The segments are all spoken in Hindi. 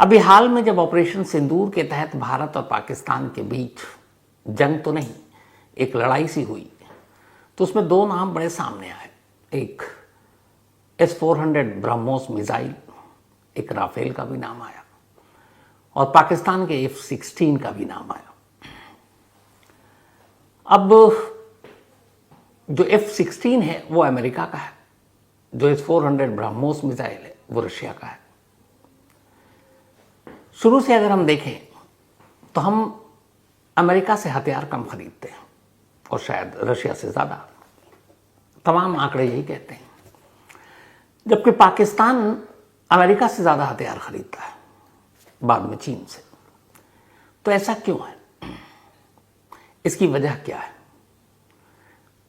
अभी हाल में जब ऑपरेशन सिंदूर के तहत भारत और पाकिस्तान के बीच जंग तो नहीं, एक लड़ाई सी हुई, तो उसमें दो नाम बड़े सामने आए। एक S-400 ब्रह्मोस मिसाइल, एक राफेल का भी नाम आया, और पाकिस्तान के F-16 का भी नाम आया। अब जो F-16 है वो अमेरिका का है, जो S-400 ब्रह्मोस मिसाइल है वो रशिया का है। शुरू से अगर हम देखें तो हम अमेरिका से हथियार कम खरीदते हैं और शायद रशिया से ज़्यादा, तमाम आंकड़े यही कहते हैं, जबकि पाकिस्तान अमेरिका से ज़्यादा हथियार खरीदता है, बाद में चीन से। तो ऐसा क्यों है? इसकी वजह क्या है?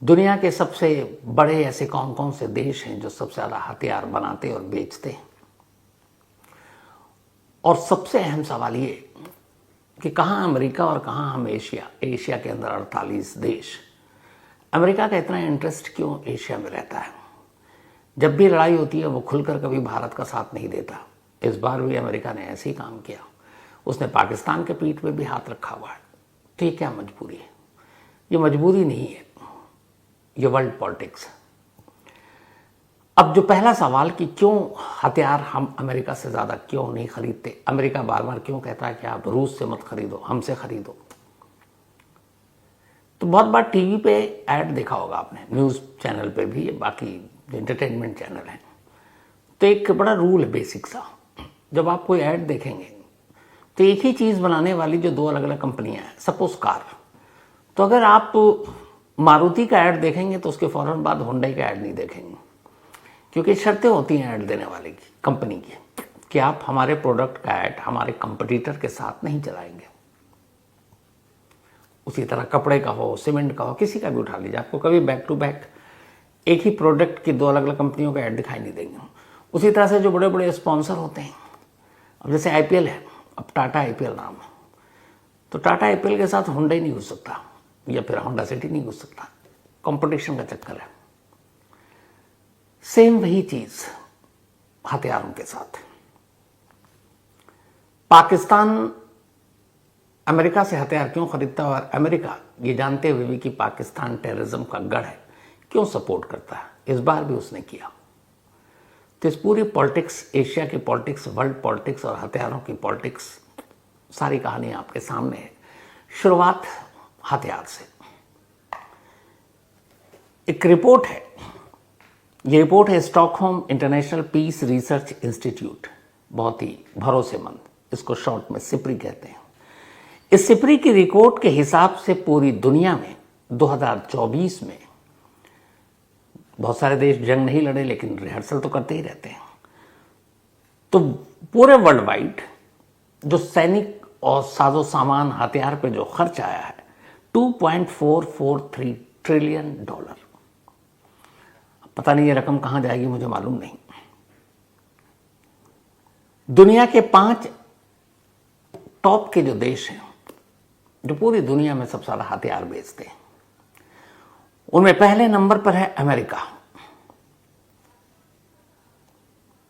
दुनिया के सबसे बड़े ऐसे कौन कौन से देश हैं जो सबसे ज़्यादा हथियार बनाते और बेचते हैं? और सबसे अहम सवाल ये कि कहाँ अमेरिका और कहाँ हम एशिया के अंदर 48 देश। अमेरिका का इतना इंटरेस्ट क्यों एशिया में रहता है? जब भी लड़ाई होती है वो खुलकर कभी भारत का साथ नहीं देता। इस बार भी अमेरिका ने ऐसे ही काम किया, उसने पाकिस्तान के पीठ पे भी हाथ रखा हुआ है। तो ये क्या मजबूरी है? ये मजबूरी नहीं है, ये वर्ल्ड पॉलिटिक्स है। अब जो पहला सवाल कि क्यों हथियार हम अमेरिका से ज़्यादा क्यों नहीं खरीदते, अमेरिका बार बार क्यों कहता है कि आप रूस से मत खरीदो, हमसे खरीदो। तो बहुत बार टीवी पे ऐड देखा होगा आपने, न्यूज़ चैनल पे भी, बाकी एंटरटेनमेंट चैनल हैं, तो एक बड़ा रूल है बेसिक सा, जब आप कोई ऐड देखेंगे तो एक ही चीज़ बनाने वाली जो दो अलग अलग कंपनियां हैं, सपोज कार, तो अगर आप मारुति का ऐड देखेंगे तो उसके फौरन बाद हुंडई का ऐड नहीं देखेंगे, क्योंकि शर्तें होती हैं ऐड देने वाले की, कंपनी की, कि आप हमारे प्रोडक्ट का ऐड हमारे कंपटीटर के साथ नहीं चलाएंगे। उसी तरह कपड़े का हो, सीमेंट का हो, किसी का भी उठा लीजिए, आपको कभी बैक टू बैक एक ही प्रोडक्ट की दो अलग अलग कंपनियों का ऐड दिखाई नहीं देंगे। उसी तरह से जो बड़े बड़े स्पॉन्सर होते हैं, अब जैसे IPL है, अब टाटा IPL नाम है, तो टाटा IPL के साथ हुंडई नहीं घुस सकता या फिर होंडा सिटी नहीं घुस सकता, कंपटीशन का चक्कर है। सेम वही चीज हथियारों के साथ। पाकिस्तान अमेरिका से हथियार क्यों खरीदता है, और अमेरिका ये जानते हुए भी कि पाकिस्तान टेररिज्म का गढ़ है, क्यों सपोर्ट करता है? इस बार भी उसने किया। तो इस पूरी पॉलिटिक्स, एशिया की पॉलिटिक्स, वर्ल्ड पॉलिटिक्स और हथियारों की पॉलिटिक्स, सारी कहानी आपके सामने है। शुरुआत हथियार से। एक रिपोर्ट है, ये रिपोर्ट है Stockholm international peace research institute, बहुत ही भरोसेमंद, इसको शॉर्ट में सिप्री कहते हैं। इस सिप्री की रिपोर्ट के हिसाब से पूरी दुनिया में 2024 में, बहुत सारे देश जंग नहीं लड़े लेकिन रिहर्सल तो करते ही रहते हैं, तो पूरे वर्ल्ड वाइड जो सैनिक और साजो सामान हथियार पे जो खर्च आया है $2.443 ट्रिलियन। पता नहीं ये रकम कहां जाएगी, मुझे मालूम नहीं। दुनिया के 5 टॉप के जो देश हैं जो पूरी दुनिया में सबसे ज्यादा हथियार बेचते हैं, उनमें पहले नंबर पर है अमेरिका।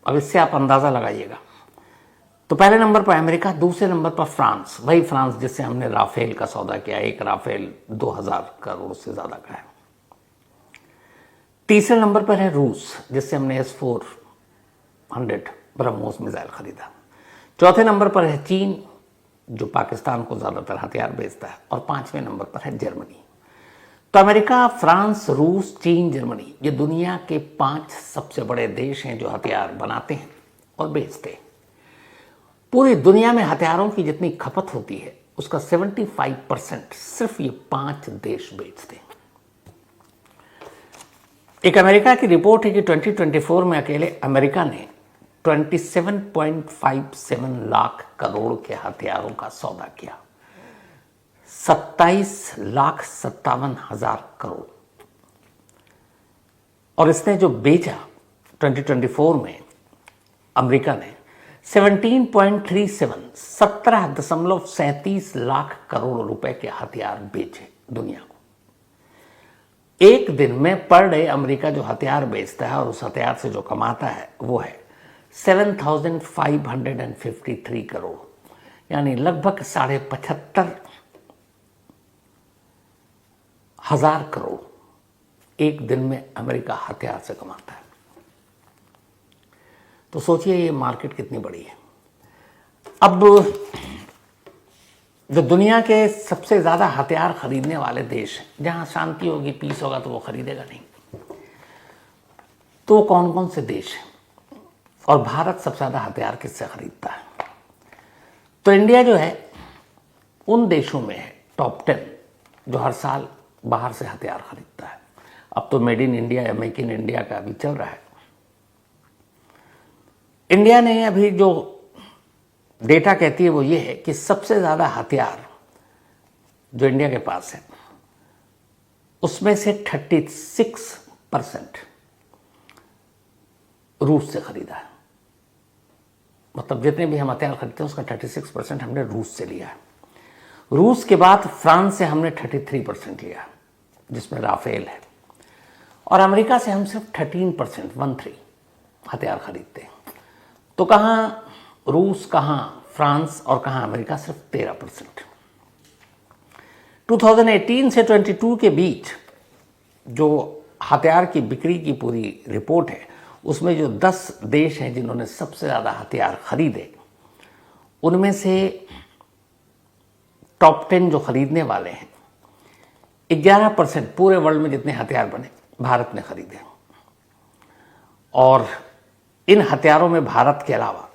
अब इससे आप अंदाजा लगाइएगा। तो पहले नंबर पर अमेरिका, दूसरे नंबर पर फ्रांस, वही फ्रांस जिससे हमने राफेल का सौदा किया, एक राफेल 2000 करोड़ से ज्यादा का है। तीसरे नंबर पर है रूस, जिससे हमने S-400 ब्रह्मोस मिसाइल खरीदा। चौथे नंबर पर है चीन, जो पाकिस्तान को ज्यादातर हथियार बेचता है, और 5वें नंबर पर है जर्मनी। तो अमेरिका, फ्रांस, रूस, चीन, जर्मनी, ये दुनिया के 5 सबसे बड़े देश हैं जो हथियार बनाते हैं और बेचते हैं। पूरी दुनिया में हथियारों की जितनी खपत होती है उसका 75% सिर्फ ये 5 देश बेचते हैं। एक अमेरिका की रिपोर्ट है कि 2024 में अकेले अमेरिका ने 27.57 लाख करोड़ के हथियारों का सौदा किया, 27,57,000 करोड़। और इसने जो बेचा 2024 में अमेरिका ने 17.37, 17.37 लाख करोड़ रुपए के हथियार बेचे दुनिया को। एक दिन में पर डे अमेरिका जो हथियार बेचता है और उस हथियार से जो कमाता है वो है 7,553 करोड़, यानी लगभग 75,000 करोड़ एक दिन में अमेरिका हथियार से कमाता है। तो सोचिए ये मार्केट कितनी बड़ी है। अब जो दुनिया के सबसे ज़्यादा हथियार खरीदने वाले देश हैं, जहाँ शांति होगी, पीस होगा, तो वो खरीदेगा नहीं, तो कौन कौन से देश हैं और भारत सबसे ज़्यादा हथियार किससे खरीदता है? तो इंडिया जो है उन देशों में है टॉप 10 जो हर साल बाहर से हथियार खरीदता है। अब तो मेड इन इंडिया या मेक इन इंडिया का अभी चल रहा है। इंडिया ने अभी जो डेटा कहती है वो ये है कि सबसे ज़्यादा हथियार जो इंडिया के पास है उसमें से 36% रूस से खरीदा है। मतलब जितने भी हम हथियार खरीदते हैं उसका 36% हमने रूस से लिया है। रूस के बाद फ्रांस से हमने 33% लिया, जिसमें राफेल है, और अमेरिका से हम सिर्फ 13% हथियार खरीदते हैं। तो कहाँ रूस, कहाँ फ्रांस और कहाँ अमेरिका, सिर्फ 13%। 2018 से 22 के बीच जो हथियार की बिक्री की पूरी रिपोर्ट है उसमें जो 10 देश हैं जिन्होंने सबसे ज़्यादा हथियार खरीदे, उनमें से टॉप 10 जो खरीदने वाले हैं 11% पूरे वर्ल्ड में जितने हथियार बने भारत ने खरीदे। और इन हथियारों में भारत के अलावा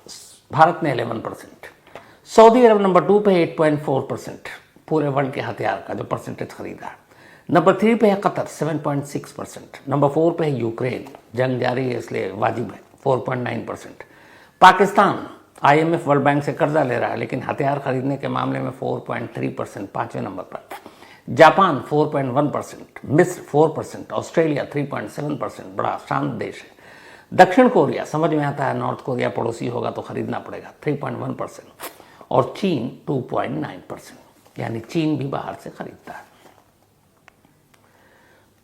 भारत ने 11%, सऊदी अरब नंबर 2 पे 8.4% पूरे वर्ल्ड के हथियार का जो परसेंटेज खरीदा है। नंबर 3 पे है कतर 7.6%, नंबर 4 पे है यूक्रेन, जंग जारी है इसलिए वाजिब है 4.9%, पाकिस्तान IMF वर्ल्ड बैंक से कर्जा ले रहा है लेकिन हथियार खरीदने के मामले में 4.3% 5वें नंबर पर, जापान 4.1%, मिस्र 4%, ऑस्ट्रेलिया 3.7%, बड़ा शांत देश है। दक्षिण कोरिया समझ में आता है, नॉर्थ कोरिया पड़ोसी होगा तो खरीदना पड़ेगा 3.1%, और चीन 2.9%, यानी चीन भी बाहर से खरीदता है।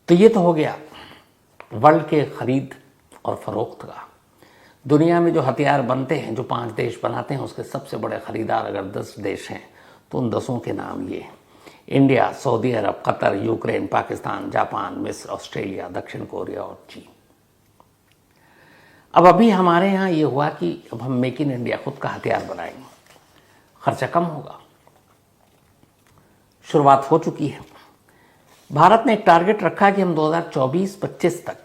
तो ये तो हो गया वर्ल्ड के खरीद और फरोख्त का। दुनिया में जो हथियार बनते हैं, जो 5 देश बनाते हैं, उसके सबसे बड़े खरीदार अगर 10 देश हैं तो उन 10 के नाम ये: इंडिया, सऊदी अरब, कतर, यूक्रेन, पाकिस्तान, जापान, मिस्र, ऑस्ट्रेलिया, दक्षिण कोरिया और चीन। अब अभी हमारे यहाँ ये हुआ कि अब हम मेक इन इंडिया खुद का हथियार बनाएंगे, खर्चा कम होगा, शुरुआत हो चुकी है। भारत ने एक टारगेट रखा कि हम 2024-25 तक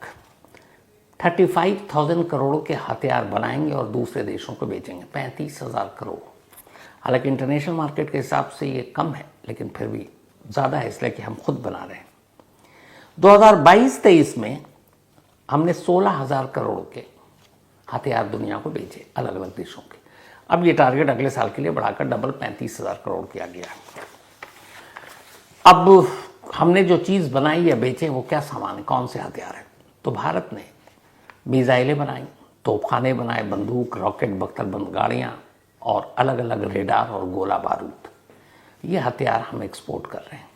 35,000 करोड़ के हथियार बनाएंगे और दूसरे देशों को बेचेंगे, 35,000 करोड़। हालांकि इंटरनेशनल मार्केट के हिसाब से ये कम है लेकिन फिर भी ज़्यादा है, इसलिए कि हम खुद बना रहे हैं। 2022-23 में हमने 16,000 करोड़ के हथियार दुनिया को बेचे, अलग अलग देशों के। अब ये टारगेट अगले साल के लिए बढ़ाकर डबल 35,000 करोड़ किया गया है। अब हमने जो चीज़ बनाई या बेचे वो क्या सामान है, कौन से हथियार है? तो भारत ने मिसाइलें बनाई, तोपखाने बनाए, बंदूक, रॉकेट, बख्तरबंद गाड़ियाँ और अलग अलग रेडार और गोला बारूद। ये हथियार हम एक्सपोर्ट कर रहे हैं।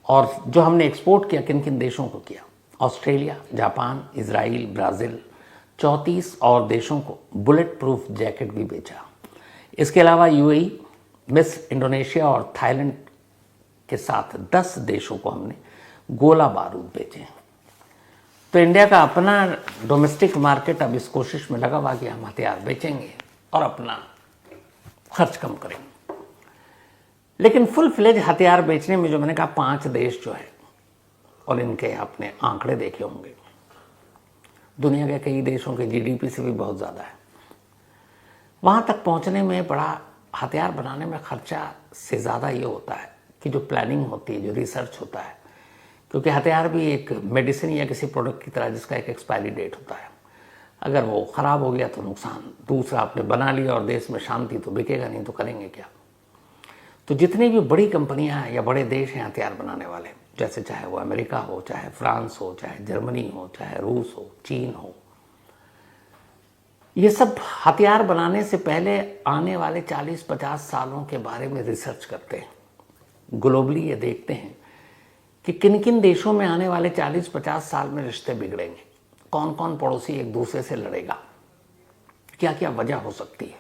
और जो हमने एक्सपोर्ट किया किन किन देशों को किया? ऑस्ट्रेलिया, जापान, इजराइल, ब्राज़ील, 34 और देशों को बुलेट प्रूफ जैकेट भी बेचा। इसके अलावा UAE, मिस्र, इंडोनेशिया और थाईलैंड के साथ 10 देशों को हमने गोला बारूद बेचे। तो इंडिया का अपना डोमेस्टिक मार्केट अब इस कोशिश में लगा हुआ कि हम हथियार बेचेंगे और अपना खर्च कम करेंगे। लेकिन फुल फ्लेज हथियार बेचने में जो मैंने कहा 5 देश जो है, और इनके आपने आंकड़े देखे होंगे, दुनिया के कई देशों के GDP से भी बहुत ज़्यादा है। वहाँ तक पहुँचने में बड़ा हथियार बनाने में खर्चा से ज़्यादा ये होता है कि जो प्लानिंग होती है, जो रिसर्च होता है, क्योंकि हथियार भी एक मेडिसिन या किसी प्रोडक्ट की तरह जिसका एक एक्सपायरी डेट होता है। अगर वो ख़राब हो गया तो नुकसान, दूसरा आपने बना लिया और देश में शांति, तो बिकेगा नहीं तो करेंगे क्या? तो जितनी भी बड़ी कंपनियां हैं या बड़े देश हैं हथियार बनाने वाले, जैसे चाहे वो अमेरिका हो, चाहे फ्रांस हो, चाहे जर्मनी हो, चाहे रूस हो, चीन हो, ये सब हथियार बनाने से पहले आने वाले 40-50 सालों के बारे में रिसर्च करते हैं। ग्लोबली ये देखते हैं कि किन किन देशों में आने वाले 40-50 साल में रिश्ते बिगड़ेंगे, कौन कौन पड़ोसी एक दूसरे से लड़ेगा, क्या क्या वजह हो सकती है,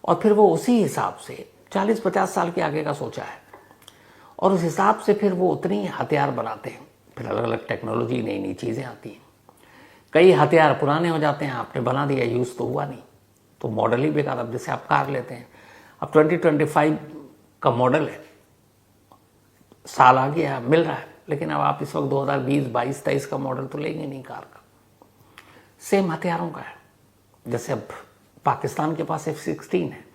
और फिर वो उसी हिसाब से 40-50 साल के आगे का सोचा है, और उस हिसाब से फिर वो उतनी ही हथियार बनाते हैं। फिर अलग अलग टेक्नोलॉजी, नई नई चीज़ें आती हैं। कई हथियार पुराने हो जाते हैं, आपने बना दिया, यूज़ तो हुआ नहीं, तो मॉडल ही बेकार। अब जैसे आप कार लेते हैं, अब 2025 का मॉडल है, साल आ गया, मिल रहा है, लेकिन अब आप इस वक्त 2020, 22, 23 का मॉडल तो लेंगे नहीं कार का। सेम हथियारों का है। जैसे अब पाकिस्तान के पास F-16 है,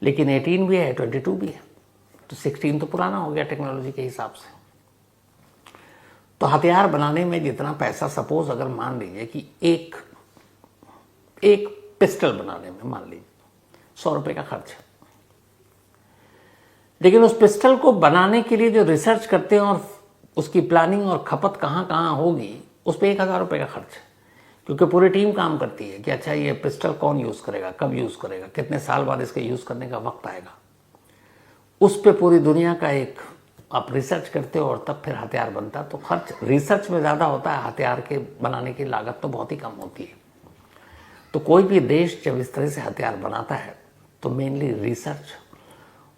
लेकिन 18 भी है, 22 भी है, तो 16 तो पुराना हो गया टेक्नोलॉजी के हिसाब से। तो हथियार बनाने में जितना पैसा, सपोज अगर मान लीजिए कि एक पिस्टल बनाने में मान लीजिए 100 रुपये का खर्च है, लेकिन उस पिस्टल को बनाने के लिए जो रिसर्च करते हैं और उसकी प्लानिंग और खपत कहाँ कहाँ होगी, उस पर 1000 रुपये का खर्च है, क्योंकि पूरी टीम काम करती है कि अच्छा ये पिस्टल कौन यूज़ करेगा, कब यूज़ करेगा, कितने साल बाद इसके यूज़ करने का वक्त आएगा। उस पर पूरी दुनिया का एक आप रिसर्च करते हो और तब फिर हथियार बनता है। तो खर्च रिसर्च में ज़्यादा होता है, हथियार के बनाने की लागत तो बहुत ही कम होती है। तो कोई भी देश जब इस तरह से हथियार बनाता है तो मेनली रिसर्च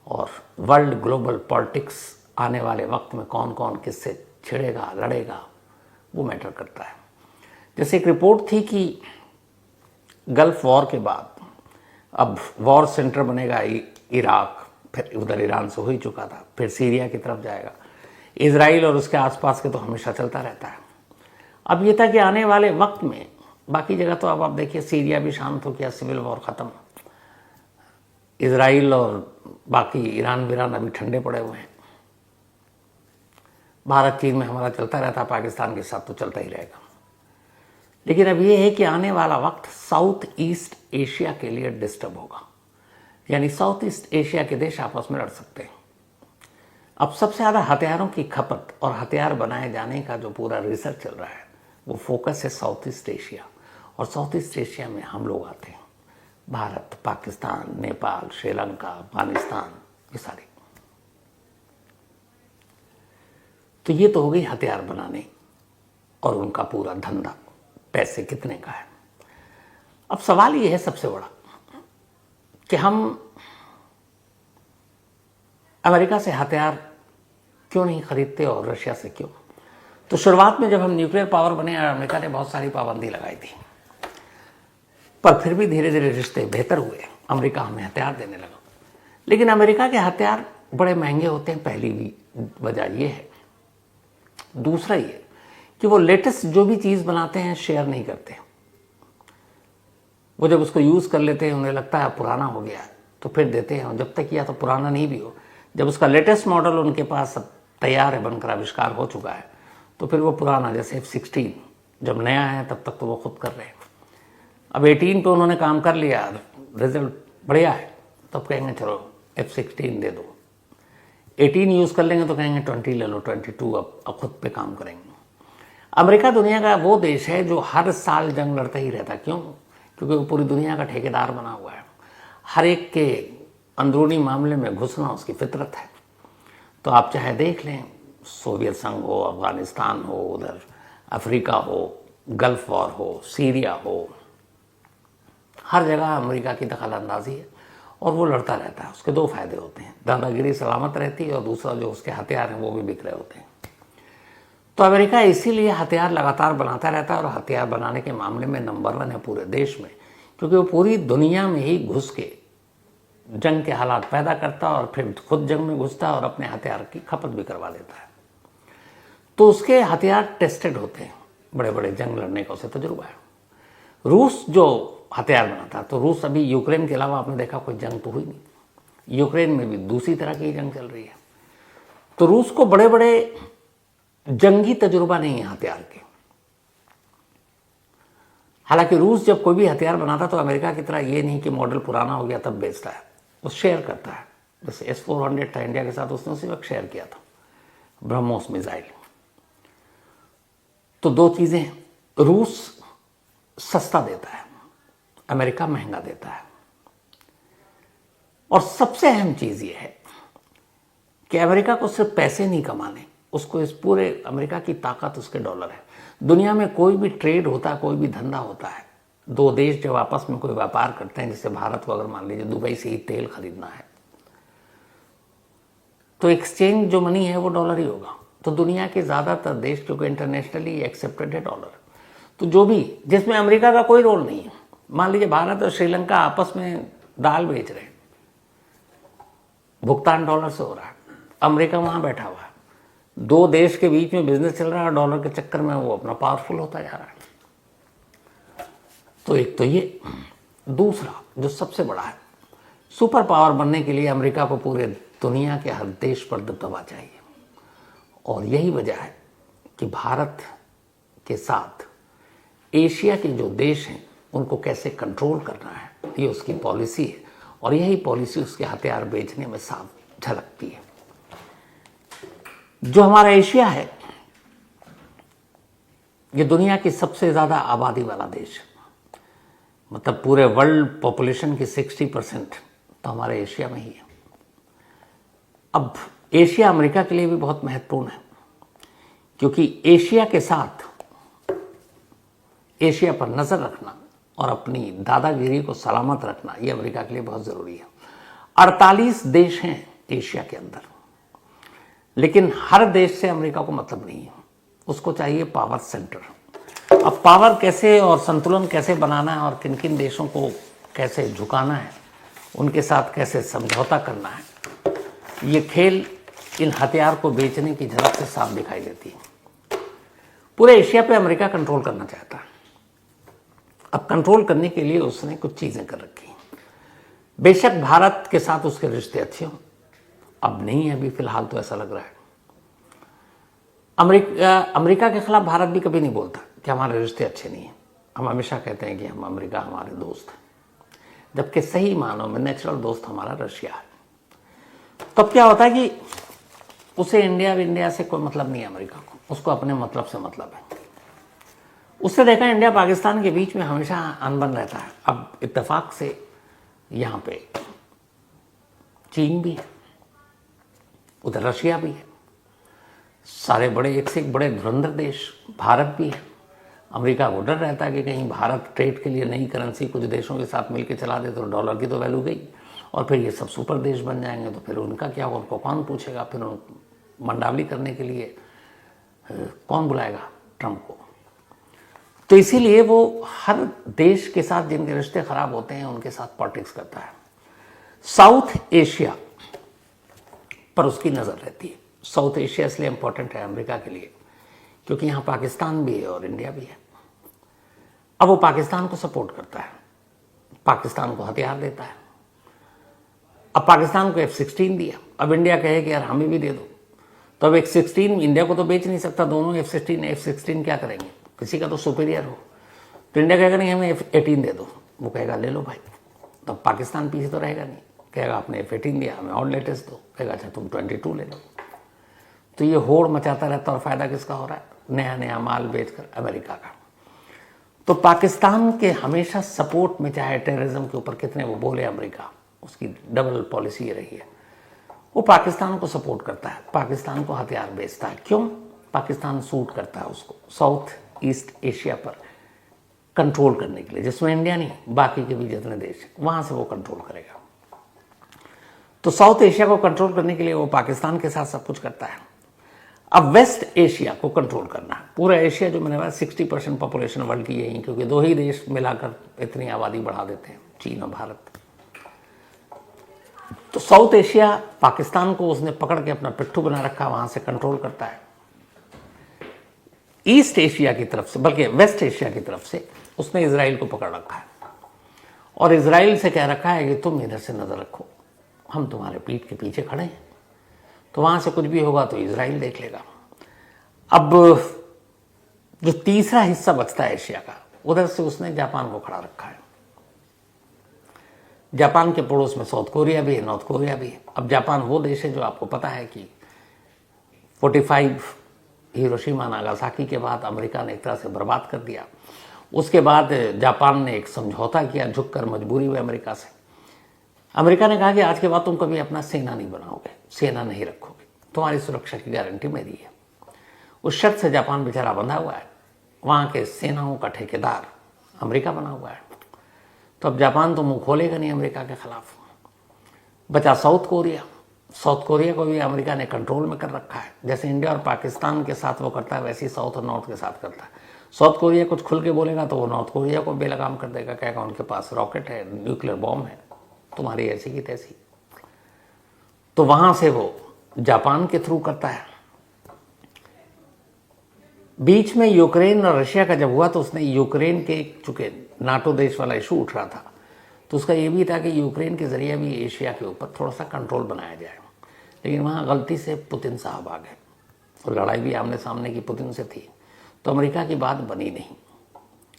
और वर्ल्ड ग्लोबल पॉलिटिक्स आने वाले वक्त में कौन कौन किससे छिड़ेगा, लड़ेगा, वो मैटर करता है। जैसे एक रिपोर्ट थी कि गल्फ वॉर के बाद अब वॉर सेंटर बनेगा इराक, फिर उधर ईरान से हो ही चुका था, फिर सीरिया की तरफ जाएगा, इजराइल और उसके आसपास के तो हमेशा चलता रहता है। अब ये था कि आने वाले वक्त में बाकी जगह तो अब आप देखिए सीरिया भी शांत हो गया, सिविल वॉर ख़त्म, इजराइल और बाकी ईरान वीरान अभी ठंडे पड़े हुए हैं, भारत चीन में हमारा चलता रहता, पाकिस्तान के साथ तो चलता ही रहेगा। लेकिन अब ये है कि आने वाला वक्त साउथ ईस्ट एशिया के लिए डिस्टर्ब होगा, यानी साउथ ईस्ट एशिया के देश आपस में लड़ सकते हैं। अब सबसे ज़्यादा हथियारों की खपत और हथियार बनाए जाने का जो पूरा रिसर्च चल रहा है वो फोकस है साउथ ईस्ट एशिया, और साउथ ईस्ट एशिया में हम लोग आते हैं, भारत, पाकिस्तान, नेपाल, श्रीलंका, अफगानिस्तान, ये सारे। तो ये तो हो गई हथियार बनाने और उनका पूरा धंधा, पैसे कितने का है। अब सवाल ये है सबसे बड़ा कि हम अमेरिका से हथियार क्यों नहीं खरीदते और रशिया से क्यों। तो शुरुआत में जब हम न्यूक्लियर पावर बने, अमेरिका ने बहुत सारी पाबंदी लगाई थी, पर फिर भी धीरे धीरे रिश्ते बेहतर हुए, अमेरिका हमें हथियार देने लगा। लेकिन अमेरिका के हथियार बड़े महंगे होते हैं, पहली भी वजह ये है। दूसरा ये कि वो लेटेस्ट जो भी चीज़ बनाते हैं शेयर नहीं करते। वो जब उसको यूज़ कर लेते हैं, उन्हें लगता है पुराना हो गया तो फिर देते हैं, और जब तक या तो पुराना नहीं भी हो, जब उसका लेटेस्ट मॉडल उनके पास सब तैयार है, बनकर आविष्कार हो चुका है, तो फिर वो पुराना, जैसे F-16 जब नया है तब तक तो वो खुद कर रहे हैं। अब 18 पे उन्होंने काम कर लिया, रिजल्ट बढ़िया है, तब कहेंगे चलो F-16 दे दो। 18 यूज़ कर लेंगे तो कहेंगे 20 ले लो, 22 अब खुद पे काम करेंगे। अमेरिका दुनिया का वो देश है जो हर साल जंग लड़ता ही रहता। क्यों? क्योंकि वो पूरी दुनिया का ठेकेदार बना हुआ है, हर एक के अंदरूनी मामले में घुसना उसकी फितरत है। तो आप चाहे देख लें, सोवियत संघ हो, अफगानिस्तान हो, उधर अफ्रीका हो, गल्फ वॉर हो, सीरिया हो, हर जगह अमेरिका की दखल अंदाजी है और वो लड़ता रहता है। उसके दो फायदे होते हैं, दादागिरी सलामत रहती है और दूसरा जो उसके हथियार हैं वो भी बिक रहे होते हैं। तो अमेरिका इसीलिए हथियार लगातार बनाता रहता है और हथियार बनाने के मामले में नंबर 1 है पूरे देश में, क्योंकि वो पूरी दुनिया में ही घुस के जंग के हालात पैदा करता है और फिर खुद जंग में घुसता है और अपने हथियार की खपत भी करवा देता है। तो उसके हथियार टेस्टेड होते हैं, बड़े बड़े जंग लड़ने का उसे तजुर्बा है। रूस जो हथियार बनाता है, तो रूस अभी यूक्रेन के अलावा आपने देखा कोई जंग तो हुई नहीं, यूक्रेन में भी दूसरी तरह की जंग चल रही है। तो रूस को बड़े बड़े जंगी तजुर्बा नहीं है हथियार के। हालांकि रूस जब कोई भी हथियार बनाता तो अमेरिका की तरह ये नहीं कि मॉडल पुराना हो गया तब बेचता है, वो शेयर करता है। जैसे S-400 था इंडिया के साथ, उसने उसी वक्त शेयर किया था, ब्रह्मोस मिसाइल। तो दो चीजें, रूस सस्ता देता है, अमेरिका महंगा देता है। और सबसे अहम चीज ये है कि अमेरिका को सिर्फ पैसे नहीं कमाने, उसको इस पूरे अमेरिका की ताकत उसके डॉलर है। दुनिया में कोई भी ट्रेड होता है, कोई भी धंधा होता है, दो देश जब आपस में कोई व्यापार करते हैं, जैसे भारत को अगर मान लीजिए दुबई से ही तेल खरीदना है, तो एक्सचेंज जो मनी है वो डॉलर ही होगा। तो दुनिया के ज़्यादातर देश क्योंकि इंटरनेशनली एक्सेप्टेड है डॉलर, तो जो भी जिसमें अमेरिका का कोई रोल नहीं है, मान लीजिए भारत और श्रीलंका आपस में दाल बेच रहे हैं, भुगतान डॉलर से हो रहा है, अमेरिका वहाँ बैठा हुआ है, दो देश के बीच में बिजनेस चल रहा है, डॉलर के चक्कर में वो अपना पावरफुल होता जा रहा है। तो एक तो ये, दूसरा जो सबसे बड़ा है, सुपर पावर बनने के लिए अमेरिका को पूरे दुनिया के हर देश पर दबदबा चाहिए, और यही वजह है कि भारत के साथ एशिया के जो देश हैं उनको कैसे कंट्रोल करना है, ये उसकी पॉलिसी है, और यही पॉलिसी उसके हथियार बेचने में साफ झलकती है। जो हमारा एशिया है, ये दुनिया की सबसे ज़्यादा आबादी वाला देश है, मतलब पूरे वर्ल्ड पॉपुलेशन की 60% तो हमारे एशिया में ही है। अब एशिया अमेरिका के लिए भी बहुत महत्वपूर्ण है, क्योंकि एशिया के साथ एशिया पर नज़र रखना और अपनी दादागिरी को सलामत रखना, ये अमेरिका के लिए बहुत ज़रूरी है। 48 देश हैं एशिया के अंदर, लेकिन हर देश से अमेरिका को मतलब नहीं है, उसको चाहिए पावर सेंटर। अब पावर कैसे और संतुलन कैसे बनाना है और किन किन देशों को कैसे झुकाना है, उनके साथ कैसे समझौता करना है, ये खेल इन हथियार को बेचने की झलक से साफ दिखाई देती है। पूरे एशिया पे अमेरिका कंट्रोल करना चाहता है। अब कंट्रोल करने के लिए उसने कुछ चीज़ें कर रखी हैं। बेशक भारत के साथ उसके रिश्ते अच्छे हों, अब नहीं है, अभी फिलहाल तो ऐसा लग रहा है। अमेरिका के खिलाफ भारत भी कभी नहीं बोलता कि हमारे रिश्ते अच्छे नहीं हैं। हम हमेशा कहते हैं कि हम अमेरिका हमारे दोस्त हैं, जबकि सही मानों में नेचुरल दोस्त हमारा रशिया है। तब क्या होता है कि उसे इंडिया से कोई मतलब नहीं है अमेरिका को, उसको अपने मतलब से मतलब है। उससे देखा इंडिया पाकिस्तान के बीच में हमेशा अनबन रहता है। अब इत्तेफाक से यहाँ पे चीन भी है, उधर रशिया भी है, सारे बड़े एक से एक बड़े धुरंधर देश भारत भी है। अमेरिका को डर रहता है कि कहीं भारत ट्रेड के लिए नई करेंसी कुछ देशों के साथ मिलकर चला दे तो डॉलर की तो वैल्यू गई, और फिर ये सब सुपर देश बन जाएंगे, तो फिर उनका क्या होगा, उनको कौन पूछेगा, फिर मंडावली करने के लिए कौन बुलाएगा ट्रंप को। तो इसीलिए वो हर देश के साथ जिनके रिश्ते खराब होते हैं उनके साथ पॉलिटिक्स करता है। साउथ एशिया पर उसकी नज़र रहती है। साउथ एशिया इसलिए इंपॉर्टेंट है अमेरिका के लिए क्योंकि यहाँ पाकिस्तान भी है और इंडिया भी है। अब वो पाकिस्तान को सपोर्ट करता है, पाकिस्तान को हथियार देता है। अब पाकिस्तान को F-16 दिया, अब इंडिया कहे कि यार हमें भी दे दो, तो अब F-16 इंडिया को तो बेच नहीं सकता, दोनों F-16 क्या करेंगे, किसी का तो सुपीरियर हो। तो इंडिया कहेगा नहीं हमें F-18 दे दो, वो कहेगा ले लो भाई, तब पाकिस्तान पीछे तो रहेगा नहीं, कहेगा आपने F-18 दिया हमें और लेटेस्ट दो, कहेगा अच्छा तुम 22 ले लो। तो ये होड़ मचाता रहता और फायदा किसका हो रहा है, नया नया माल बेचकर अमेरिका का। तो पाकिस्तान के हमेशा सपोर्ट में, चाहे टेररिज्म के ऊपर कितने वो बोले अमेरिका, उसकी डबल पॉलिसी ये रही है, वो पाकिस्तान को सपोर्ट करता है, पाकिस्तान को हथियार बेचता है। क्यों? पाकिस्तान सूट करता है उसको साउथ ईस्ट एशिया पर कंट्रोल करने के लिए, जिसमें इंडिया नहीं बाकी के भी जितने देश वहाँ से वो कंट्रोल करेगा। तो साउथ एशिया को कंट्रोल करने के लिए वो पाकिस्तान के साथ सब कुछ करता है। अब वेस्ट एशिया को कंट्रोल करना है। पूरा एशिया जो मैंने बताया 60% पॉपुलेशन वर्ल्ड की यही, क्योंकि दो ही देश मिलाकर इतनी आबादी बढ़ा देते हैं, चीन और भारत। तो साउथ एशिया पाकिस्तान को उसने पकड़ के अपना पिट्ठू बना रखा, वहां से कंट्रोल करता है। ईस्ट एशिया की तरफ से, बल्कि वेस्ट एशिया की तरफ से उसने इजराइल को पकड़ रखा है और इजराइल से कह रखा है कि तुम इधर से नजर रखो, हम तुम्हारे पीठ के पीछे खड़े हैं, तो वहां से कुछ भी होगा तो इजराइल देख लेगा। अब जो तीसरा हिस्सा बचता है एशिया का, उधर से उसने जापान को खड़ा रखा है। जापान के पड़ोस में साउथ कोरिया भी है, नॉर्थ कोरिया भी है। अब जापान वो देश है जो आपको पता है कि 45 हिरोशिमा नागासाकी के बाद अमेरिका ने एक तरह से बर्बाद कर दिया। उसके बाद जापान ने एक समझौता किया, झुककर मजबूरी हुई अमेरिका से। अमेरिका ने कहा कि आज के बाद तुम कभी अपना सेना नहीं बनाओगे, सेना नहीं रखोगे, तुम्हारी सुरक्षा की गारंटी मेरी है। उस शर्त से जापान बेचारा बंधा हुआ है, वहाँ के सेनाओं का ठेकेदार अमेरिका बना हुआ है। तो अब जापान तो मुंह खोलेगा नहीं अमेरिका के खिलाफ। बचा साउथ कोरिया। साउथ कोरिया को भी अमेरिका ने कंट्रोल में कर रखा है। जैसे इंडिया और पाकिस्तान के साथ वो करता है, वैसे ही साउथ और नॉर्थ के साथ करता है। साउथ कोरिया कुछ खुल के बोलेगा तो वो नॉर्थ कोरिया को बेलगाम कर देगा, कहेगा उनके पास रॉकेट है, न्यूक्लियर बॉम्ब है, तुम्हारी ऐसी की तैसी। तो वहां से वो जापान के थ्रू करता है। बीच में यूक्रेन और रशिया का जब हुआ तो उसने यूक्रेन के, चूंकि नाटो देश वाला इशू उठ रहा था, तो उसका ये भी था कि यूक्रेन के जरिए भी एशिया के ऊपर थोड़ा सा कंट्रोल बनाया जाए। लेकिन वहाँ गलती से पुतिन साहब आ गए और लड़ाई भी आमने सामने की पुतिन से थी, तो अमेरिका की बात बनी नहीं।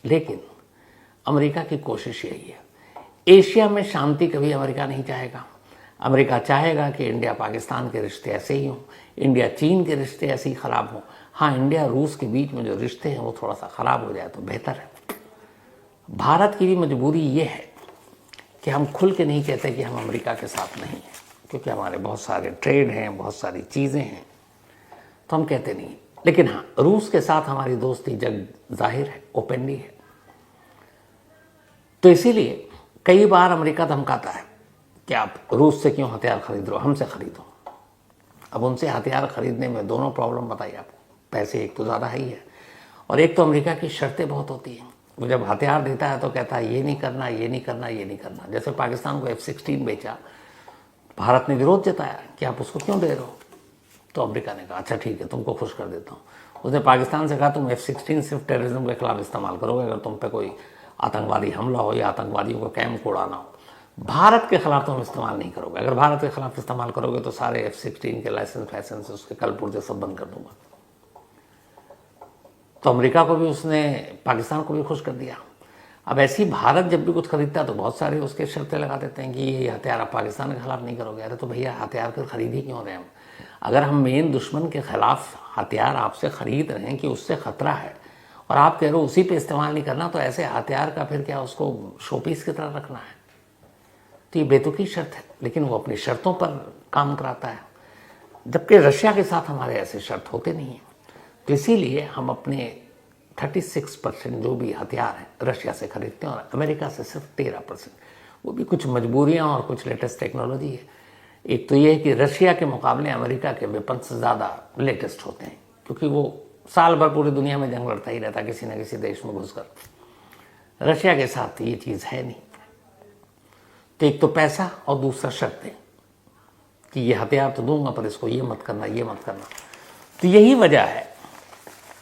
लेकिन अमेरिका की कोशिश यही है, एशिया में शांति कभी अमेरिका नहीं चाहेगा। अमेरिका चाहेगा कि इंडिया पाकिस्तान के रिश्ते ऐसे ही हों, इंडिया चीन के रिश्ते ऐसे ही ख़राब हों। हाँ, इंडिया रूस के बीच में जो रिश्ते हैं वो थोड़ा सा ख़राब हो जाए तो बेहतर है। भारत की भी मजबूरी ये है कि हम खुल के नहीं कहते कि हम अमेरिका के साथ नहीं हैं, क्योंकि हमारे बहुत सारे ट्रेड हैं, बहुत सारी चीज़ें हैं, तो हम कहते नहीं। लेकिन हाँ, रूस के साथ हमारी दोस्ती जग जाहिर है, ओपनली है। तो इसीलिए कई बार अमेरिका धमकाता है कि आप रूस से क्यों हथियार खरीद रहे हो, हमसे खरीदो। अब उनसे हथियार खरीदने में दोनों प्रॉब्लम बताइए आपको। पैसे एक तो ज़्यादा ही है, और एक तो अमेरिका की शर्तें बहुत होती हैं। वो जब हथियार देता है तो कहता है ये नहीं करना, ये नहीं करना, ये नहीं करना। जैसे पाकिस्तान को F-16 बेचा, भारत ने विरोध जताया कि आप उसको क्यों दे रहे हो, तो अमेरिका ने कहा अच्छा ठीक है, तुमको खुश कर देता हूँ। उसने पाकिस्तान से कहा तुम F-16 सिर्फ टेररिज्म के खिलाफ इस्तेमाल करोगे, अगर तुम पे कोई आतंकवादी हमला हो या आतंकवादियों को कैंप उड़ाना हो। भारत के खिलाफ तुम इस्तेमाल नहीं करोगे। अगर भारत के खिलाफ इस्तेमाल करोगे तो सारे F-16 के लाइसेंस उसके कल पुर्जे सब बंद कर दूंगा। तो अमेरिका को भी उसने पाकिस्तान को भी खुश कर दिया। अब ऐसी भारत जब भी कुछ खरीदता है तो बहुत सारे उसके शर्तें लगा देते हैं कि ये हथियार आप पाकिस्तान के खिलाफ नहीं करोगे। अरे तो भैया हथियार फिर खरीद ही क्यों रहे हम? अगर हम मेन दुश्मन के खिलाफ हथियार आपसे खरीद रहे हैं कि उससे खतरा है और आप कह रहे हो उसी पे इस्तेमाल नहीं करना, तो ऐसे हथियार का फिर क्या उसको शोपीस की तरह रखना है? तो ये बेतुकी शर्त है, लेकिन वो अपनी शर्तों पर काम कराता है, जबकि रशिया के साथ हमारे ऐसे शर्त होते नहीं हैं। तो इसीलिए हम अपने 36% जो भी हथियार हैं रशिया से खरीदते हैं और अमेरिका से सिर्फ 13%। वो भी कुछ मजबूरियां और कुछ लेटेस्ट टेक्नोलॉजी है। एक तो ये है कि रशिया के मुकाबले अमेरिका के वेपन्स ज़्यादा लेटेस्ट होते हैं, क्योंकि वो साल भर पूरी दुनिया में जंग लड़ता ही रहता है किसी न किसी देश में घुसकर। रशिया के साथ ये चीज़ है नहीं। तो एक तो पैसा और दूसरा शर्तें कि ये हथियार तो दूंगा पर इसको ये मत करना, ये मत करना। तो यही वजह है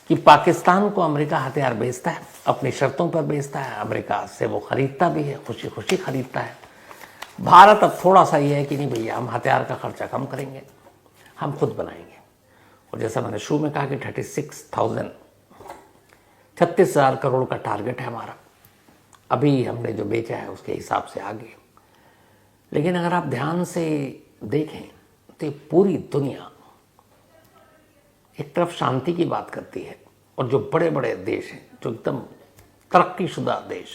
कि पाकिस्तान को अमेरिका हथियार बेचता है, अपनी शर्तों पर बेचता है, अमेरिका से वो खरीदता भी है, खुशी खुशी खरीदता है। भारत अब थोड़ा सा ये है कि नहीं भैया, हम हथियार का खर्चा कम करेंगे, हम खुद बनाएंगे। और जैसा मैंने शुरू में कहा कि 36,000 करोड़ का टारगेट है हमारा। अभी हमने जो बेचा है उसके हिसाब से आगे। लेकिन अगर आप ध्यान से देखें तो पूरी दुनिया एक तरफ शांति की बात करती है, और जो बड़े बड़े देश हैं, जो एकदम तरक्कीशुदा देश,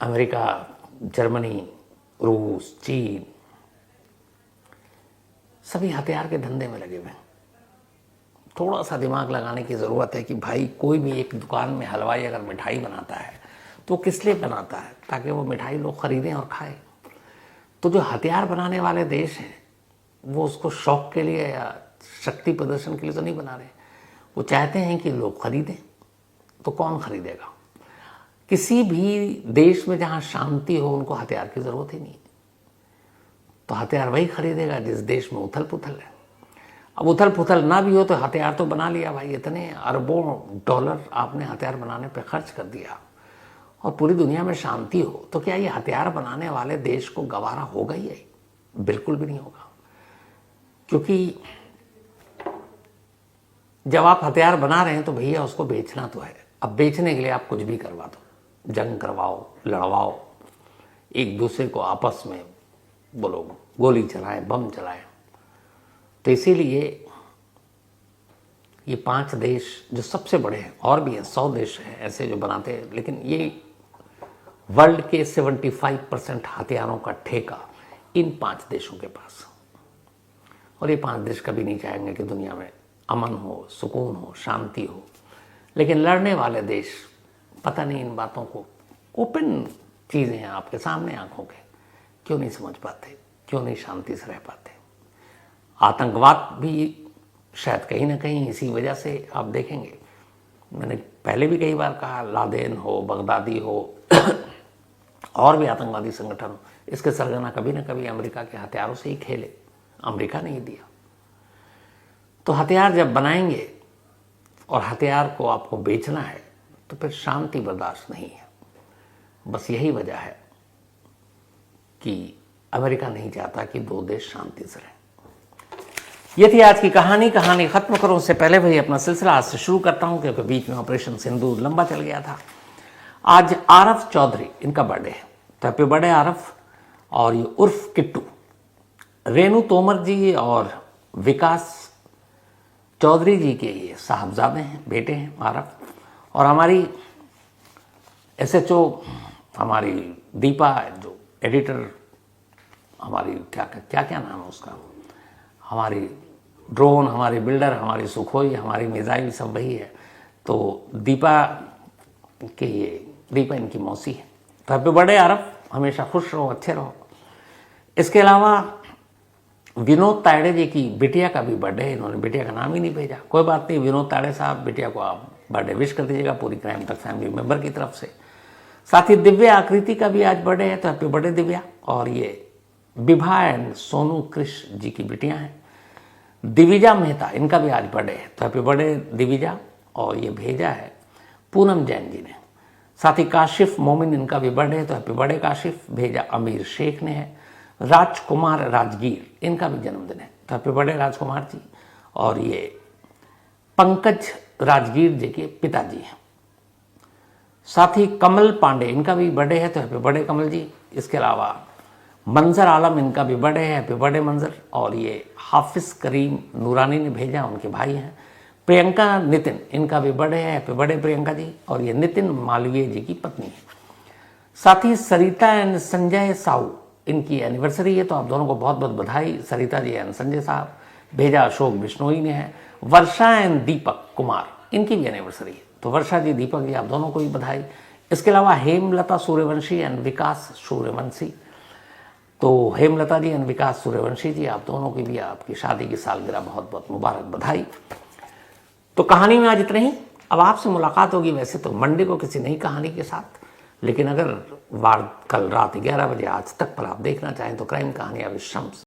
अमेरिका, जर्मनी, रूस, चीन, सभी हथियार के धंधे में लगे हुए हैं। थोड़ा सा दिमाग लगाने की ज़रूरत है कि भाई कोई भी एक दुकान में हलवाई अगर मिठाई बनाता है तो किस लिए बनाता है? ताकि वो मिठाई लोग खरीदें और खाएं। तो जो हथियार बनाने वाले देश हैं वो उसको शौक के लिए या शक्ति प्रदर्शन के लिए तो नहीं बना रहे, वो चाहते हैं कि लोग खरीदें। तो कौन खरीदेगा? किसी भी देश में जहां शांति हो उनको हथियार की जरूरत ही नहीं। तो हथियार वही खरीदेगा जिस देश में उथल पुथल है। अब उथल पुथल ना भी हो तो हथियार तो बना लिया भाई, इतने अरबों डॉलर आपने हथियार बनाने पर खर्च कर दिया और पूरी दुनिया में शांति हो, तो क्या ये हथियार बनाने वाले देश को गवारा होगा ही? बिल्कुल भी नहीं होगा। क्योंकि जब आप हथियार बना रहे हैं तो भैया उसको बेचना तो है। अब बेचने के लिए आप कुछ भी करवा दो, जंग करवाओ, लड़वाओ, एक दूसरे को आपस में बोलो गोली चलाएं, बम चलाएं। तो इसीलिए ये 5 देश जो सबसे बड़े हैं, और भी हैं 100 देश हैं ऐसे जो बनाते हैं, लेकिन ये वर्ल्ड के 75% हथियारों का ठेका इन 5 देशों के पास। और ये 5 देश कभी नहीं चाहेंगे कि दुनिया में अमन हो, सुकून हो, शांति हो। लेकिन लड़ने वाले देश पता नहीं इन बातों को, ओपन चीज़ें हैं आपके सामने आंखों के, क्यों नहीं समझ पाते, क्यों नहीं शांति से रह पाते। आतंकवाद भी शायद कहीं ना कहीं इसी वजह से आप देखेंगे, मैंने पहले भी कई बार कहा, लादेन हो, बगदादी हो और भी आतंकवादी संगठन हो, इसके सरगना कभी ना कभी अमेरिका के हथियारों से ही खेले, अमेरिका ने ही दिया। तो हथियार जब बनाएंगे और हथियार को आपको बेचना है तो फिर शांति बर्दाश्त नहीं है। बस यही वजह है कि अमेरिका नहीं चाहता कि दो देश शांति से रहें। ये थी आज की कहानी खत्म करो उससे पहले भाई अपना सिलसिला आज से शुरू करता हूं, क्योंकि बीच में ऑपरेशन सिंदूर लंबा चल गया था। आज आरफ चौधरी, इनका बर्थडे है, तो हैप्पी बर्थडे आरफ। और ये उर्फ किट्टू, रेणु तोमर जी और विकास चौधरी जी के ये साहबजादे हैं, बेटे हैं आरफ। और हमारी SHO हमारी दीपा, जो एडिटर हमारी, क्या नाम है उसका, हमारी ड्रोन, हमारी बिल्डर, हमारी सुखोई, हमारी मिसाइल, सब वही है। तो दीपा इनकी मौसी है। तो हैप्पी बर्थडे आरफ, हमेशा खुश रहो, अच्छे रहो। इसके अलावा विनोद तायड़े जी की बिटिया का भी बर्थडे है, इन्होंने बिटिया का नाम ही नहीं भेजा। कोई बात नहीं, विनोद तायड़े साहब, बिटिया को आप बर्थडे विश कर दीजिएगा पूरी क्राइम तक फैमिली मेंबर की तरफ से। साथ ही दिव्या आकृति का भी आज बर्थडे है, तो हैप्पी बर्थडे दिव्या। और ये विभा एंड सोनू कृष जी की बिटियां हैं। दिविजा मेहता, इनका भी आज बर्थडे है, तो हैप्पी बर्थडे दिविजा। और ये भेजा है पूनम जैन जी ने। साथ ही काशिफ मोमिन, इनका भी बर्थडे है, तो हैप्पी बर्थडे काशिफ, भेजा अमीर शेख ने है। राजकुमार राजगीर, इनका भी जन्मदिन है, तो हैप्पी बर्थडे राजकुमार जी। और ये पंकज राजगीर जी के पिताजी हैं। साथ ही कमल पांडे, इनका भी बर्थडे है, तो हैप्पी बर्थडे कमल जी। इसके अलावा मंजर आलम, इनका भी बर्थडे है, हैप्पी बर्थडे मंजर। और ये हाफिज करीम नूरानी ने भेजा, उनके भाई हैं। प्रियंका नितिन, इनका भी बर्थडे है, हैप्पी बर्थडे प्रियंका जी। और ये नितिन मालवीय जी की पत्नी है। साथ ही सरिता एंड संजय साहू, इनकी एनिवर्सरी है, तो आप दोनों को बहुत बहुत बधाई, सरिता जी एंड संजय साहब। भेजा अशोक बिश्नोई ने है। वर्षा एंड दीपक कुमार, इनकी भी एनिवर्सरी है, तो वर्षा जी, दीपक जी, आप दोनों को भी बधाई। इसके अलावा हेमलता सूर्यवंशी एंड विकास सूर्यवंशी, तो हेमलता जी एंड विकास सूर्यवंशी जी, आप दोनों की भी आपकी शादी की सालगिरह बहुत बहुत मुबारक, बधाई। तो कहानी में आज इतना ही। अब आपसे मुलाकात होगी वैसे तो मंडे को किसी नई कहानी के साथ, लेकिन अगर कल रात 11 बजे आज तक पर आप देखना चाहें तो क्राइम कहानियां विश्रम